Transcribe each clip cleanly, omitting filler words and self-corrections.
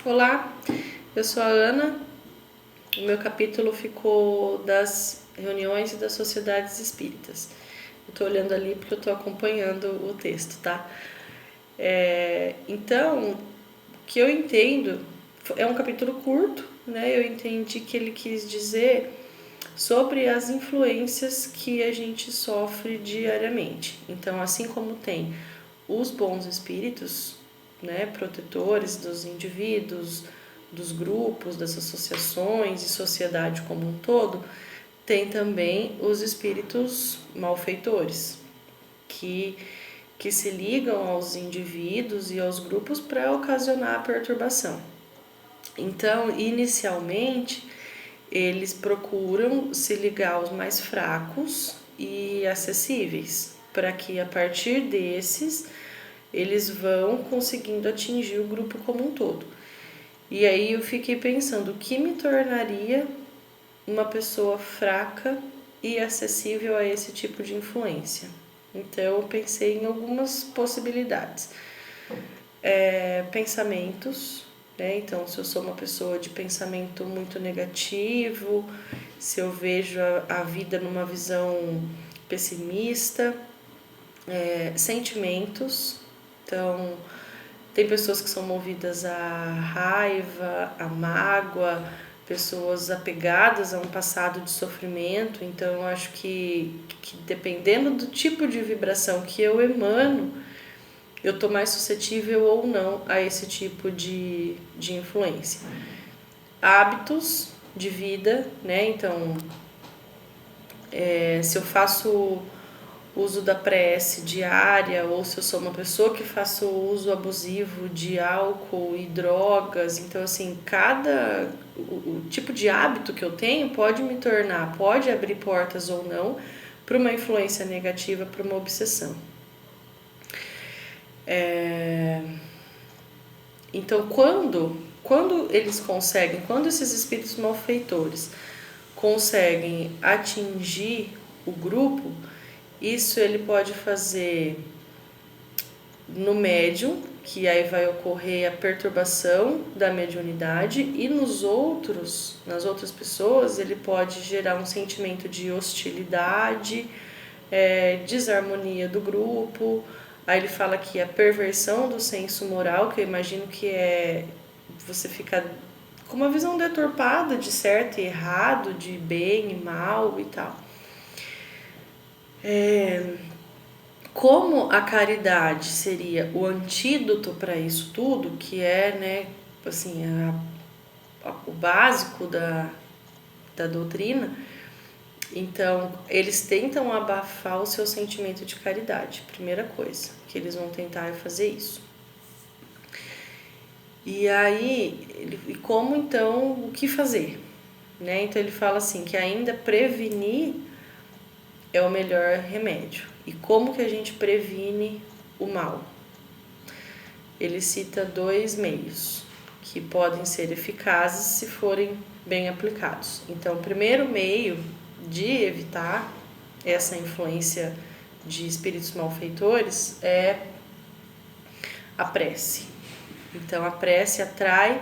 Olá, eu sou a Ana. O meu capítulo ficou das reuniões e das sociedades espíritas. Eu tô olhando ali porque eu tô acompanhando o texto, tá? Então, o que eu entendo, é um capítulo curto, né? Eu entendi que ele quis dizer sobre as influências que a gente sofre diariamente. Então, assim como tem os bons espíritos, né, protetores dos indivíduos, dos grupos, das associações e sociedade como um todo, tem também os espíritos malfeitores, que, que se ligam aos indivíduos e aos grupos para ocasionar a perturbação. Então, inicialmente, eles procuram se ligar aos mais fracos e acessíveis, para que a partir desses eles vão conseguindo atingir o grupo como um todo. E aí eu fiquei pensando, o que me tornaria uma pessoa fraca e acessível a esse tipo de influência? Então eu pensei em algumas possibilidades. Pensamentos, né? Então se eu sou uma pessoa de pensamento muito negativo, se eu vejo a vida numa visão pessimista, sentimentos, então tem pessoas que são movidas à raiva, à mágoa, pessoas apegadas a um passado de sofrimento. Então eu acho que dependendo do tipo de vibração que eu emano, eu estou mais suscetível ou não a esse tipo de influência. Hábitos de vida, né? Então, se eu faço uso da prece diária ou se eu sou uma pessoa que faço uso abusivo de álcool e drogas, então assim, o tipo de hábito que eu tenho pode me tornar, pode abrir portas ou não para uma influência negativa, para uma obsessão. Então quando eles conseguem, quando esses espíritos malfeitores conseguem atingir o grupo, isso ele pode fazer no médium, que aí vai ocorrer a perturbação da mediunidade, e nas outras pessoas, ele pode gerar um sentimento de hostilidade, desarmonia do grupo. Aí ele fala que a perversão do senso moral, que eu imagino que é você ficar com uma visão deturpada de certo e errado, de bem e mal e tal. Como a caridade seria o antídoto para isso tudo, que é, né, assim, o básico da doutrina, então eles tentam abafar o seu sentimento de caridade, primeira coisa que eles vão tentar é fazer isso. E aí, como então, o que fazer? Né? Então ele fala assim, que ainda prevenir é o melhor remédio. E como que a gente previne o mal? Ele cita 2 meios que podem ser eficazes se forem bem aplicados. Então, o primeiro meio de evitar essa influência de espíritos malfeitores é a prece. Então, a prece atrai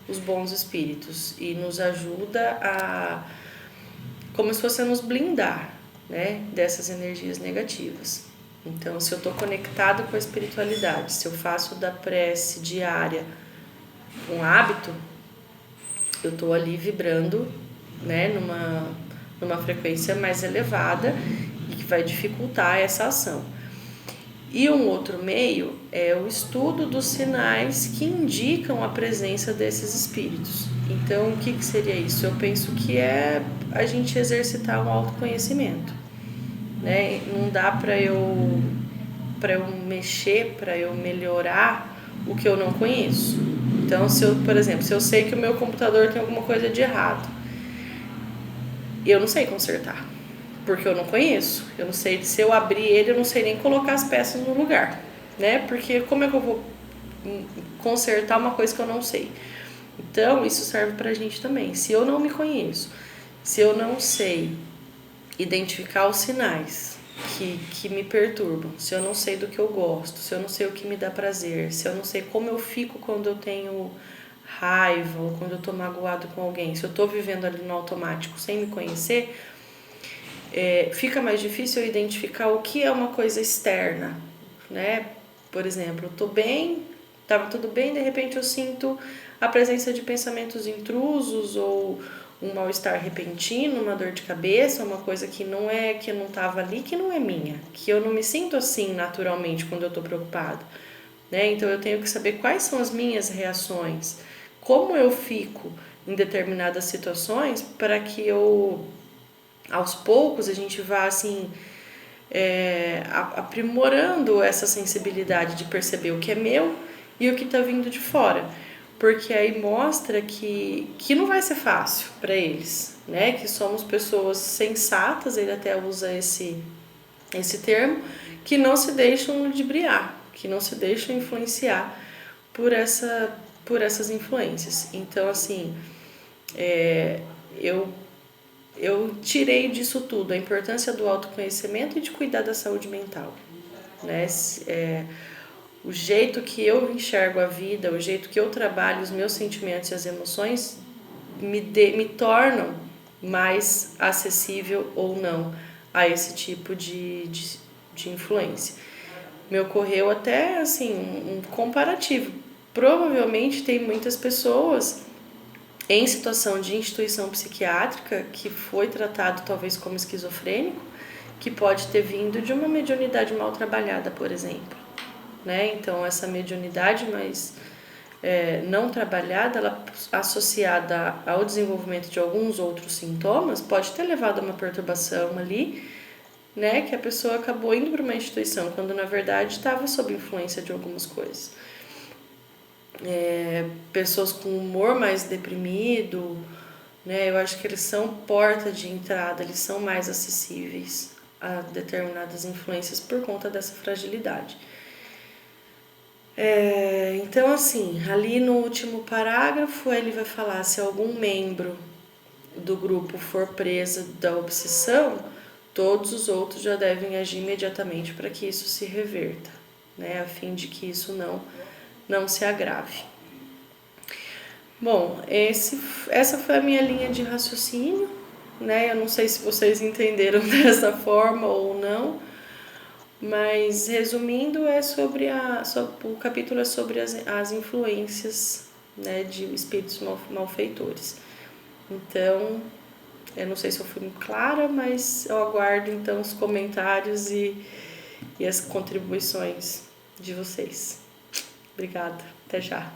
os bons espíritos e nos ajuda a, como se fosse a nos blindar, né, dessas energias negativas. Então, se eu estou conectado com a espiritualidade, se eu faço da prece diária um hábito, eu estou ali vibrando, né, numa frequência mais elevada e que vai dificultar essa ação. E um outro meio é o estudo dos sinais que indicam a presença desses espíritos. Então, o que seria isso? Eu penso que é a gente exercitar um autoconhecimento, né? Não dá para eu mexer, para eu melhorar o que eu não conheço. Então, por exemplo, se eu sei que o meu computador tem alguma coisa de errado, eu não sei consertar, porque eu não conheço. Eu não sei, se eu abrir ele, eu não sei nem colocar as peças no lugar, né? Porque como é que eu vou consertar uma coisa que eu não sei? Então, isso serve pra gente também. Se eu não me conheço, se eu não sei identificar os sinais que me perturbam, se eu não sei do que eu gosto, se eu não sei o que me dá prazer, se eu não sei como eu fico quando eu tenho raiva ou quando eu tô magoado com alguém, se eu tô vivendo ali no automático sem me conhecer, fica mais difícil eu identificar o que é uma coisa externa, né? Por exemplo, eu tô bem, tava tudo bem, de repente eu sinto a presença de pensamentos intrusos ou um mal-estar repentino, uma dor de cabeça, uma coisa que não é, que eu não tava ali, que não é minha, que eu não me sinto assim naturalmente quando eu tô preocupado, né? Então eu tenho que saber quais são as minhas reações, como eu fico em determinadas situações para que eu aos poucos a gente vá assim aprimorando essa sensibilidade de perceber o que é meu e o que está vindo de fora, porque aí mostra que não vai ser fácil para eles, né? Que somos pessoas sensatas, ele até usa esse termo, que não se deixam ludibriar, que não se deixam influenciar por essas influências. Então, assim, eu eu tirei disso tudo a importância do autoconhecimento e de cuidar da saúde mental, né? O jeito que eu enxergo a vida, o jeito que eu trabalho os meus sentimentos e as emoções me tornam mais acessível ou não a esse tipo de influência. Me ocorreu até assim um comparativo. Provavelmente tem muitas pessoas em situação de instituição psiquiátrica que foi tratado talvez como esquizofrênico, que pode ter vindo de uma mediunidade mal trabalhada, por exemplo, né? Então essa mediunidade mais não trabalhada, ela associada ao desenvolvimento de alguns outros sintomas, pode ter levado a uma perturbação ali, né? Que a pessoa acabou indo para uma instituição, quando na verdade estava sob influência de algumas coisas. Pessoas com humor mais deprimido, né? Eu acho que eles são porta de entrada, eles são mais acessíveis a determinadas influências por conta dessa fragilidade. Então, assim, ali no último parágrafo ele vai falar se algum membro do grupo for preso da obsessão, todos os outros já devem agir imediatamente para que isso se reverta, né? A fim de que isso não se agrave. Bom, essa foi a minha linha de raciocínio, né? Eu não sei se vocês entenderam dessa forma ou não, mas resumindo, o capítulo é sobre as influências, né, de espíritos malfeitores. Então, eu não sei se eu fui muito clara, mas eu aguardo então os comentários e as contribuições de vocês. Obrigada, até já.